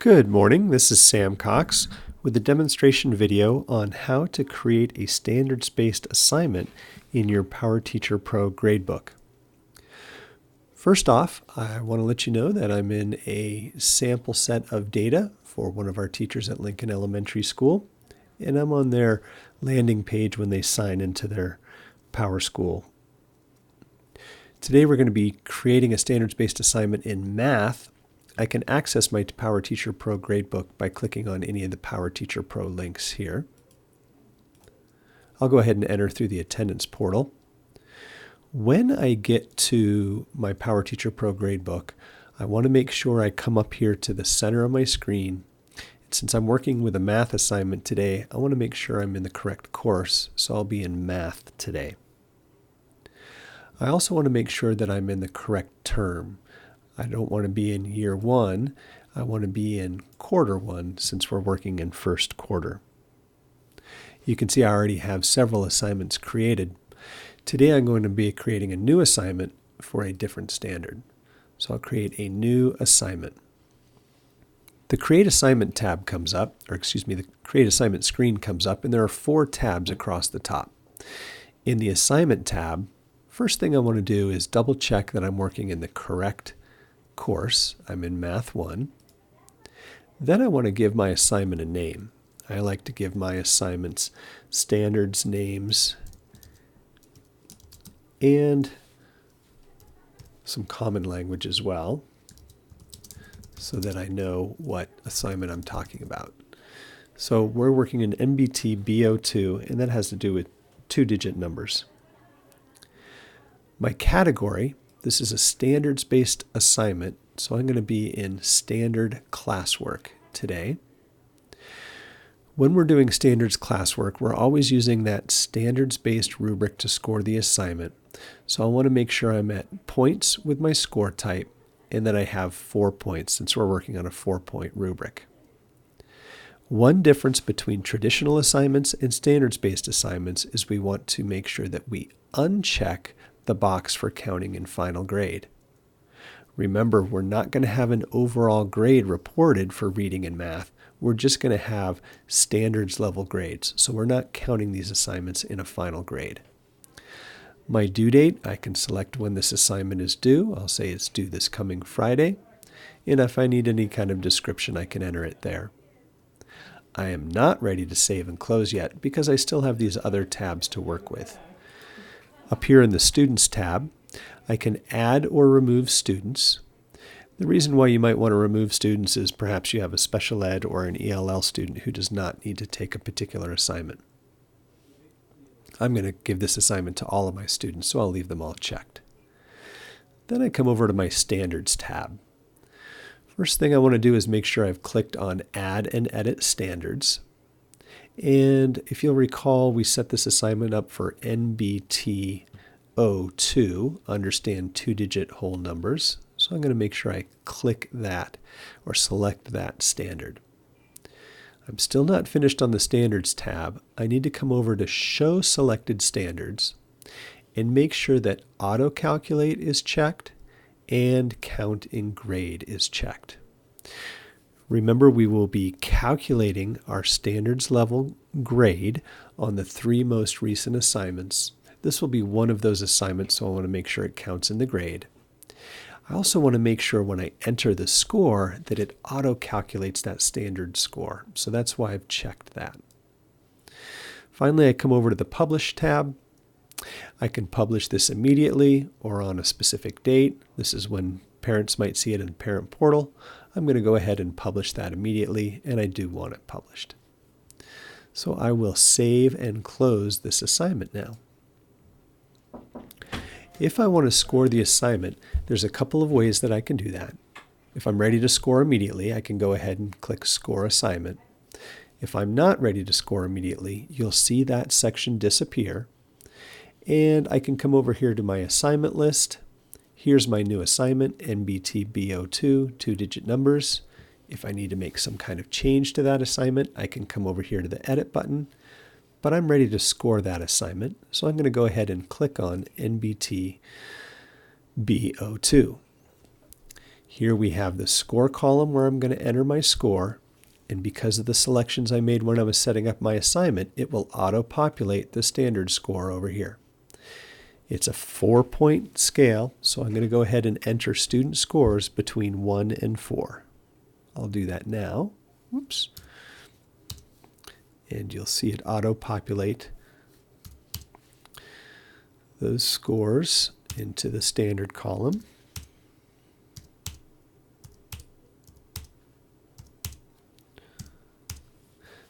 Good morning, this is Sam Cox with a demonstration video on how to create a standards-based assignment in your PowerTeacher Pro Gradebook. First off, I want to let you know that I'm in a sample set of data for one of our teachers at Lincoln Elementary School, and I'm on their landing page when they sign into their Powerschool. Today we're going to be creating a standards-based assignment in math. I can access my PowerTeacher Pro Gradebook by clicking on any of the PowerTeacher Pro links here. I'll go ahead and enter through the attendance portal. When I get to my PowerTeacher Pro Gradebook, I want to make sure I come up here to the center of my screen. And since I'm working with a math assignment today, I want to make sure I'm in the correct course, so I'll be in math today. I also want to make sure that I'm in the correct term. I don't want to be in year one, I want to be in quarter one since we're working in first quarter. You can see I already have several assignments created. Today I'm going to be creating a new assignment for a different standard. So I'll create a new assignment. The Create Assignment tab comes up, the Create Assignment screen comes up, and there are 4 tabs across the top. In the Assignment tab, first thing I want to do is double check that I'm working in the correct course. I'm in Math 1. Then I want to give my assignment a name. I like to give my assignments standards names and some common language as well, so that I know what assignment I'm talking about. So we're working in NBT B02, and that has to do with 2-digit numbers. My category, this is a standards-based assignment, so I'm going to be in standard classwork today. When we're doing standards classwork, we're always using that standards-based rubric to score the assignment. So I want to make sure I'm at points with my score type and that I have 4 points since we're working on a 4-point rubric. One difference between traditional assignments and standards-based assignments is we want to make sure that we uncheck the box for counting in final grade. Remember, we're not going to have an overall grade reported for reading and math. We're just going to have standards level grades. So we're not counting these assignments in a final grade. My due date, I can select when this assignment is due. I'll say it's due this coming Friday. And if I need any kind of description, I can enter it there. I am not ready to save and close yet because I still have these other tabs to work with. Up here in the Students tab, I can add or remove students. The reason why you might want to remove students is perhaps you have a special ed or an ELL student who does not need to take a particular assignment. I'm going to give this assignment to all of my students, so I'll leave them all checked. Then I come over to my Standards tab. First thing I want to do is make sure I've clicked on Add and Edit Standards. And if you'll recall, we set this assignment up for NBT 02, understand 2-digit whole numbers. So I'm going to make sure I click that or select that standard. I'm still not finished on the Standards tab. I need to come over to Show Selected Standards and make sure that Auto Calculate is checked and Count in Grade is checked. Remember, we will be calculating our standards level grade on the 3 most recent assignments. This will be one of those assignments, so I want to make sure it counts in the grade. I also want to make sure when I enter the score that it auto-calculates that standard score. So that's why I've checked that. Finally, I come over to the Publish tab. I can publish this immediately or on a specific date. This is when parents might see it in the parent portal. I'm going to go ahead and publish that immediately, and I do want it published. So I will save and close this assignment now. If I want to score the assignment, there's a couple of ways that I can do that. If I'm ready to score immediately, I can go ahead and click Score Assignment. If I'm not ready to score immediately, you'll see that section disappear. And I can come over here to my assignment list. Here's my new assignment, NBT B02, 2-digit numbers. If I need to make some kind of change to that assignment, I can come over here to the Edit button. But I'm ready to score that assignment, so I'm going to go ahead and click on NBT B02. Here we have the score column where I'm going to enter my score, and because of the selections I made when I was setting up my assignment, it will auto-populate the standard score over here. It's a 4-point scale, so I'm going to go ahead and enter student scores between 1 and 4. I'll do that now. Oops. And you'll see it auto-populate those scores into the standard column.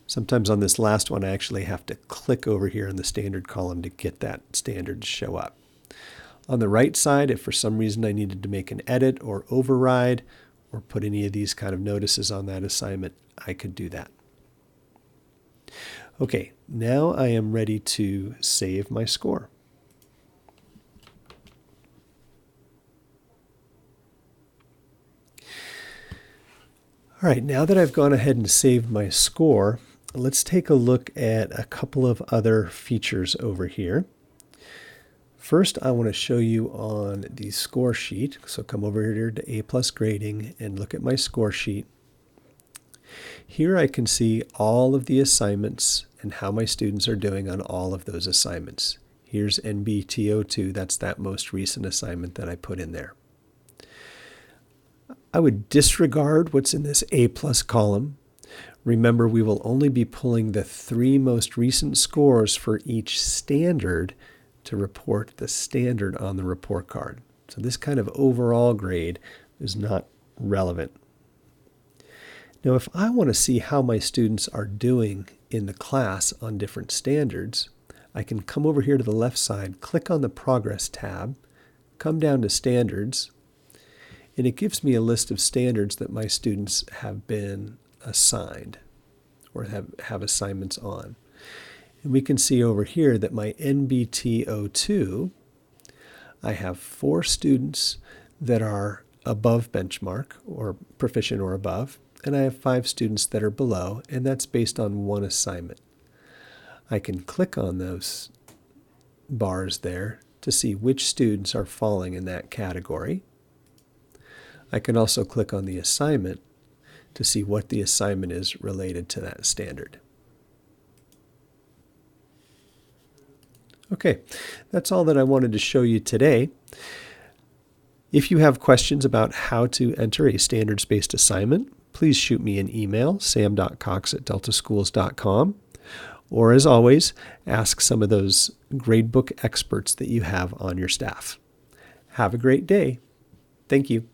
Sometimes on this last one, I actually have to click over here in the standard column to get that standard to show up. On the right side, if for some reason I needed to make an edit or override or put any of these kind of notices on that assignment, I could do that. Okay, now I am ready to save my score. All right, now that I've gone ahead and saved my score, let's take a look at a couple of other features over here. First, I want to show you on the score sheet. So come over here to A+ Grading and look at my score sheet. Here I can see all of the assignments and how my students are doing on all of those assignments. Here's NBTO2, that's that most recent assignment that I put in there. I would disregard what's in this A+ column. Remember, we will only be pulling the 3 most recent scores for each standard to report the standard on the report card. So this kind of overall grade is not relevant. Now, if I want to see how my students are doing in the class on different standards, I can come over here to the left side, click on the Progress tab, come down to Standards, and it gives me a list of standards that my students have been assigned or have assignments on. And we can see over here that my NBTO2, I have 4 students that are above benchmark or proficient or above, and I have 5 students that are below, and that's based on 1 assignment. I can click on those bars there to see which students are falling in that category. I can also click on the assignment to see what the assignment is related to that standard. Okay, that's all that I wanted to show you today. If you have questions about how to enter a standards-based assignment, please shoot me an email, sam.cox@deltaschools.com, or as always, ask some of those gradebook experts that you have on your staff. Have a great day. Thank you.